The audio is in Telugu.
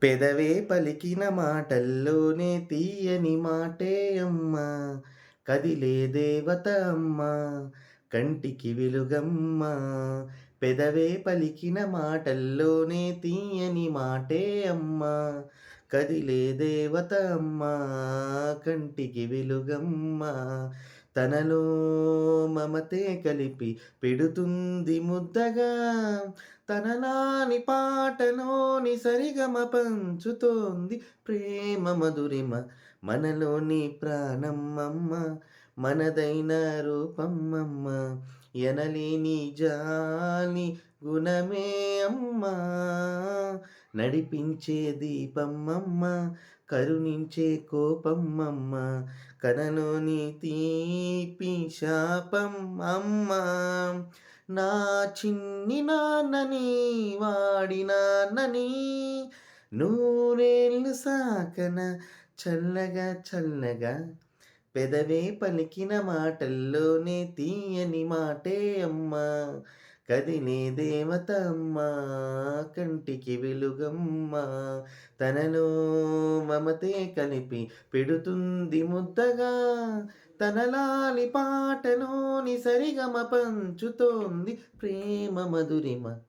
పెదవే పలికిన మాటల్లోనే తీయని మాటే అమ్మా, కదిలే దేవత అమ్మా, కంటికి వెలుగమ్మా. పెదవే పలికిన మాటల్లోనే తీయని మాటే అమ్మా, కదిలే దేవత అమ్మా, కంటికి వెలుగమ్మా. తనలో మమతే కలిపి పెడుతుంది ముద్దగా, తనలాని పాటలోని సరిగమ పంచుతోంది ప్రేమ మధురిమ. మనలోని ప్రాణమమ్మ, మనదైన రూపమమ్మ, ఎనలేని జాలి గుణమే అమ్మా. నడిపించే దీపమమ్మ, కరుణించే కోపమమ్మ, కనలోని తీపి శాపం అమ్మా. నా చిన్ని నాన్నని, వాడి నాన్నని, నూరేళ్ళు సాకన చల్లగా చల్లగా. పెదవే పలికిన మాటల్లోనే తీయని మాటే అమ్మా, కదిలే దేవత అమ్మా, కంటికి వెలుగమ్మా. తనలో మమతే కలిపి పెడుతుంది ముద్దగా, తనలాలి పాటలోని సరిగమ పంచుతోంది ప్రేమ మధురిమ.